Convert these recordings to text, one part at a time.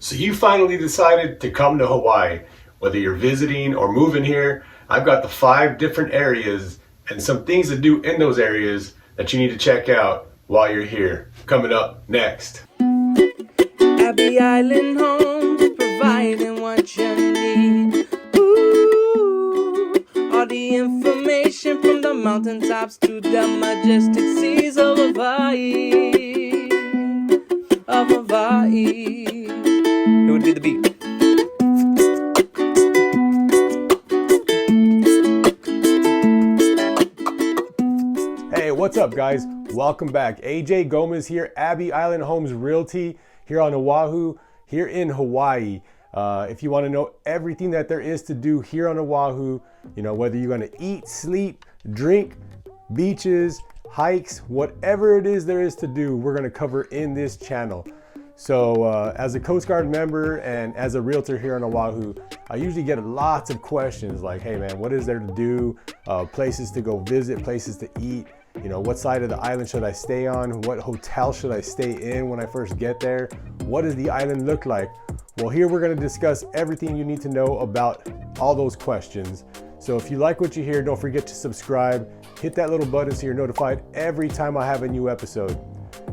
So you finally decided to come to Hawaii. Whether you're visiting or moving here, I've got the 5 different areas and some things to do in those areas that you need to check out while you're here. Coming up next. Happy Island Homes, providing what you need. Ooh, all the information from the mountaintops to the majestic seas of Hawaii. Of Hawaii. It would be the beat. Hey, what's up guys? Welcome back. AJ Gomez here, Abbey Island Homes Realty here on Oahu, here in Hawaii. If you want to know everything that there is to do here on Oahu, you know, whether you're going to eat, sleep, drink, beaches, hikes, whatever it is there is to do, we're going to cover in this channel. So as a Coast Guard member and as a realtor here on Oahu, I usually get lots of questions like, hey man, what is there to do? Places to go visit, places to eat. You know, what side of the island should I stay on? What hotel should I stay in when I first get there? What does the island look like? Well, here we're going to discuss everything you need to know about all those questions. So if you like what you hear, don't forget to subscribe, hit that little button so you're notified every time I have a new episode.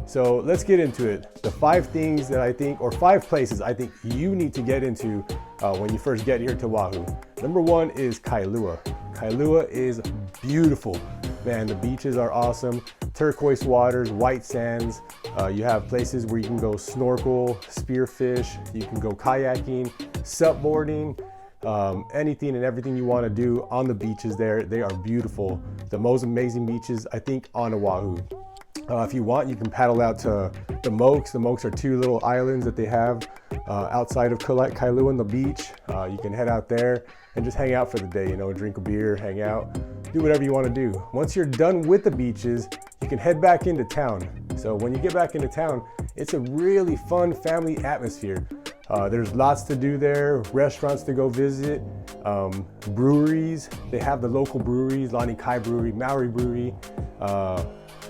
So let's get into it. The 5 things that I think, or 5 places I think you need to get into when you first get here to Oahu. Number 1 is Kailua. Kailua is beautiful. Man, the beaches are awesome. Turquoise waters, white sands. You have places where you can go snorkel, spearfish. You can go kayaking, supboarding, anything and everything you want to do on the beaches there. They are beautiful. The most amazing beaches, I think, on Oahu. If you want, you can paddle out to the Mokes. The Mokes are 2 little islands that they have outside of Kailua on the beach. You can head out there and just hang out for the day, you know, drink a beer, hang out, do whatever you want to do. Once you're done with the beaches, you can head back into town. So when you get back into town, it's a really fun family atmosphere. There's lots to do there, restaurants to go visit, breweries. They have the local breweries, Lani Kai Brewery, Maori Brewery,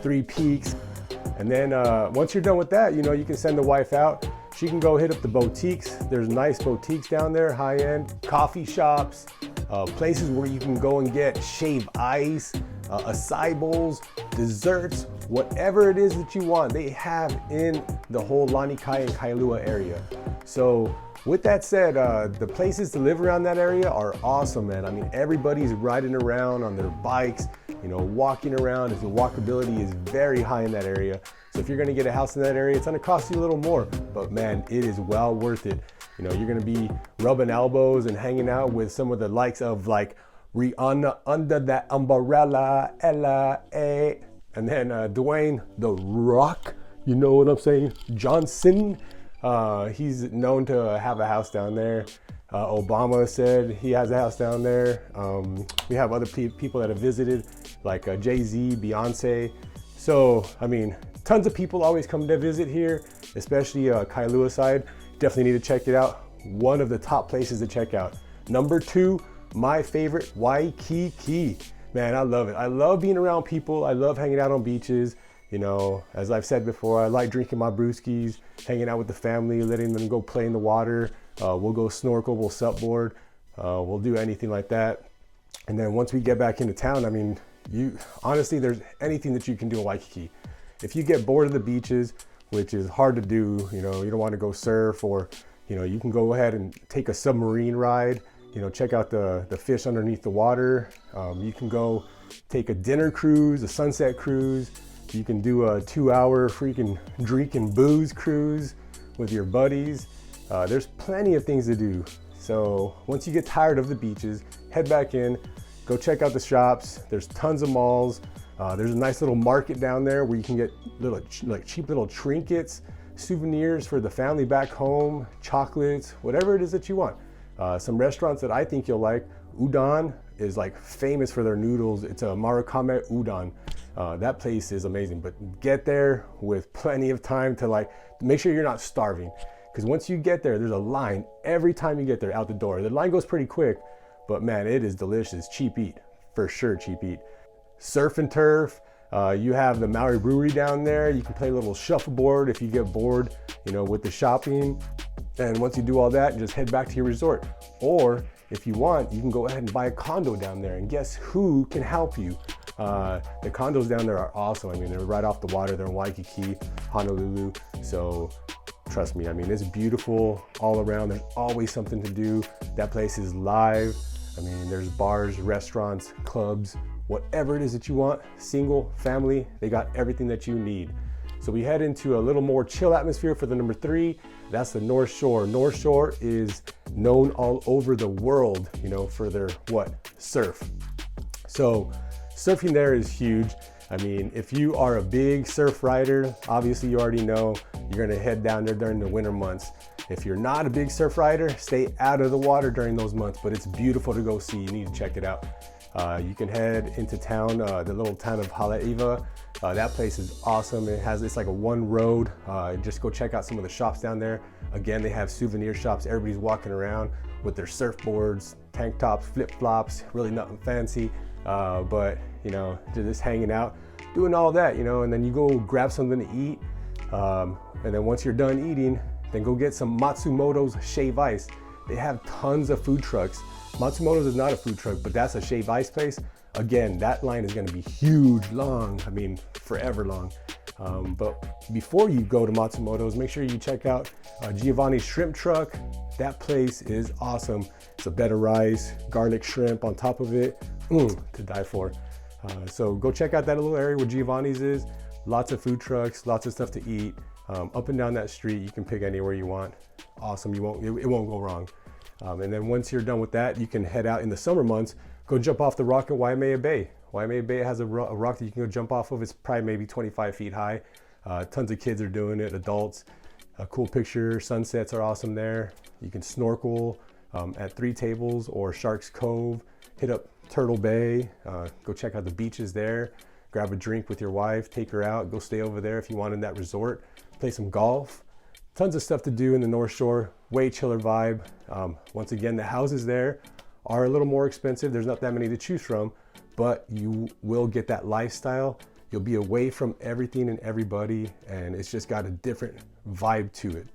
3 Peaks. And then once you're done with that, you know, you can send the wife out. She can go hit up the boutiques. There's nice boutiques down there, high-end coffee shops, places where you can go and get shaved ice, acai bowls, desserts, whatever it is that you want, they have in the whole Lani Kai and Kailua area. So with that said, the places to live around that area are awesome, man. I mean, everybody's riding around on their bikes, you know, walking around. The walkability is very high in that area. So if you're gonna get a house in that area, it's gonna cost you a little more, but man, it is well worth it. You know, you're gonna be rubbing elbows and hanging out with some of the likes of like Rihanna under that umbrella, Ella, and then Dwayne The Rock, you know what I'm saying, Johnson. He's known to have a house down there. Obama said he has a house down there. We have other people that have visited, like Jay-Z, Beyonce. So, I mean, tons of people always come to visit here, especially Kailua side. Definitely need to check it out. One of the top places to check out. Number 2, my favorite, Waikiki. Man, I love it. I love being around people. I love hanging out on beaches. You know, as I've said before, I like drinking my brewskis, hanging out with the family, letting them go play in the water. We'll go snorkel, we'll supboard, we'll do anything like that. And then once we get back into town, I mean, honestly, there's anything that you can do in Waikiki. If you get bored of the beaches, which is hard to do, you know, you don't want to go surf, or, you know, you can go ahead and take a submarine ride, you know, check out the fish underneath the water. You can go take a dinner cruise, a sunset cruise. You can do a 2-hour freaking drink and booze cruise with your buddies. There's plenty of things to do. So once you get tired of the beaches, head back in, go check out the shops. There's tons of malls. There's a nice little market down there where you can get little like cheap little trinkets, souvenirs for the family back home, chocolates, whatever it is that you want. Some restaurants that I think you'll like, Udon is like famous for their noodles. It's a Marukame Udon. That place is amazing, but get there with plenty of time to like make sure you're not starving. Because once you get there, there's a line every time you get there out the door. The line goes pretty quick, but man, it is delicious. Cheap eat, for sure, cheap eat. Surf and turf. You have the Maori Brewery down there. You can play a little shuffleboard if you get bored, you know, with the shopping. And once you do all that, just head back to your resort. Or if you want, you can go ahead and buy a condo down there, and guess who can help you? The condos down there are awesome. I mean, they're right off the water. They're in Waikiki, Honolulu. So trust me, I mean, it's beautiful all around. There's always something to do. That place is live. I mean, there's bars, restaurants, clubs, whatever it is that you want, single, family, they got everything that you need. So we head into a little more chill atmosphere for the number 3. That's the North Shore. North Shore is known all over the world, you know, for their surf. So surfing there is huge. I mean, if you are a big surf rider, obviously you already know you're gonna head down there during the winter months. If you're not a big surf rider, stay out of the water during those months, but it's beautiful to go see. You need to check it out. You can head into town, the little town of Haleiwa. That place is awesome. It's like a one road. Just go check out some of the shops down there. Again, they have souvenir shops. Everybody's walking around with their surfboards, tank tops, flip flops, really nothing fancy. But you know, just hanging out, doing all that, you know, and then you go grab something to eat. And then once you're done eating, then go get some Matsumoto's Shave Ice. They have tons of food trucks. Matsumoto's is not a food truck, but that's a shave ice place. Again, that line is gonna be huge, long, I mean, forever long. But before you go to Matsumoto's, make sure you check out Giovanni's Shrimp Truck. That place is awesome. It's a bed of rice, garlic shrimp on top of it, to die for. So go check out that little area where Giovanni's is. Lots of food trucks, lots of stuff to eat. Up and down that street, you can pick anywhere you want. Awesome, it won't go wrong. And then once you're done with that, you can head out in the summer months, go jump off the rock at Waimea Bay. Waimea Bay has a rock that you can go jump off of. It's probably maybe 25 feet high. Tons of kids are doing it, adults. A cool picture, sunsets are awesome there. You can snorkel at 3 Tables or Sharks Cove, hit up Turtle Bay, go check out the beaches there, grab a drink with your wife, take her out, go stay over there if you want in that resort, play some golf. Tons of stuff to do in the North Shore, way chiller vibe. Once again, the houses there are a little more expensive. There's not that many to choose from, but you will get that lifestyle. You'll be away from everything and everybody, and it's just got a different vibe to it.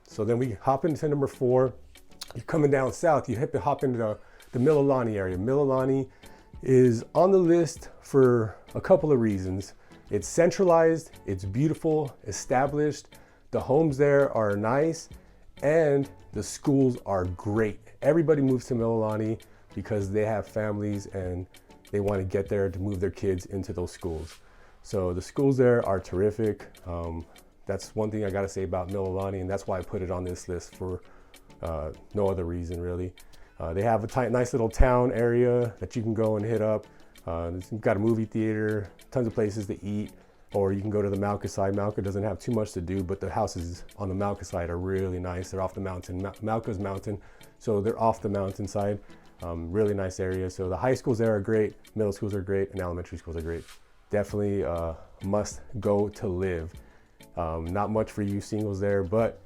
So then we hop into number 4. You're coming down south, you hop into the Mililani area. Mililani is on the list for a couple of reasons. It's centralized, it's beautiful, established. The homes there are nice, and the schools are great. Everybody moves to Mililani because they have families and they want to get there to move their kids into those schools. So the schools there are terrific. That's one thing I gotta say about Mililani, and that's why I put it on this list for no other reason really. They have a nice little town area that you can go and hit up. You've got a movie theater, tons of places to eat, or you can go to the Mauka side. Mauka doesn't have too much to do, but the houses on the Mauka side are really nice. They're off the mountain. Mauka's mountain, so they're off the mountainside. Really nice area. So the high schools there are great, middle schools are great, and elementary schools are great. Definitely must go to live. Not much for you singles there, but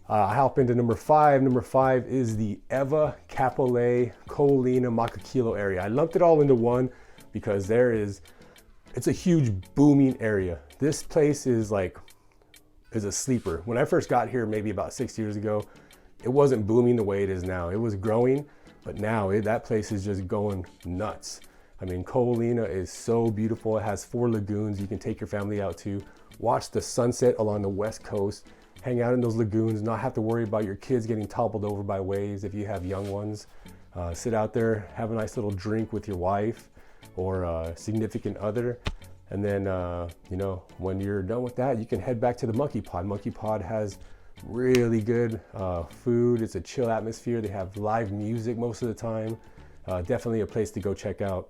I hop into number 5. Number 5 is the Ewa, Kapolei, Ko'olina, Makakilo area. I lumped it all into one because it's a huge booming area. This place is a sleeper. When I first got here, maybe about 6 years ago, it wasn't booming the way it is now. It was growing, but now that place is just going nuts. I mean, Ko'olina is so beautiful. It has 4 lagoons you can take your family out to, watch the sunset along the west coast, hang out in those lagoons, not have to worry about your kids getting toppled over by waves if you have young ones. Sit out there, have a nice little drink with your wife or a significant other. And then, when you're done with that, you can head back to the Monkey Pod. Monkey Pod has really good food. It's a chill atmosphere. They have live music most of the time. Definitely a place to go check out.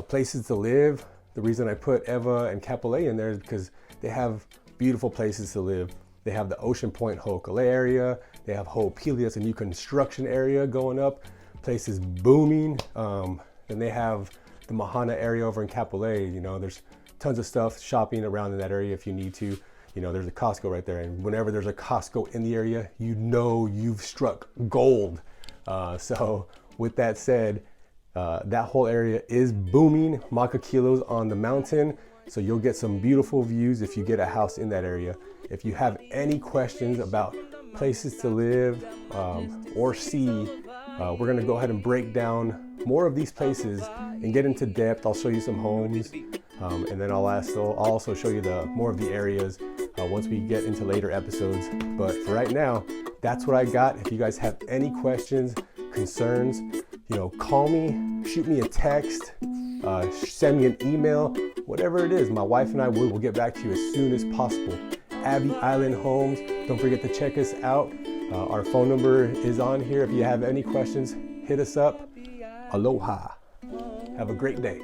Places to live. The reason I put Ewa and Kapolei in there is because they have beautiful places to live. They have the Ocean Point Ho'okele area. They have Ho'opili, that's a new construction area going up. Place is booming. Then they have the Mahana area over in Kapolei. There's tons of stuff, shopping around in that area if you need to. There's a Costco right there, and whenever there's a Costco in the area, you've struck gold. So with that said, that whole area is booming. Makakilo's on the mountain, so you'll get some beautiful views if you get a house in that area. If you have any questions about places to live or see. We're gonna go ahead and break down more of these places and get into depth. I'll show you some homes, and then I'll also show you more of the areas once we get into later episodes. But for right now, that's what I got. If you guys have any questions, concerns, call me, shoot me a text, send me an email, whatever it is. My wife and I will get back to you as soon as possible. Abbey Island Homes. Don't forget to check us out. Our phone number is on here. If you have any questions, hit us up. Aloha. Have a great day.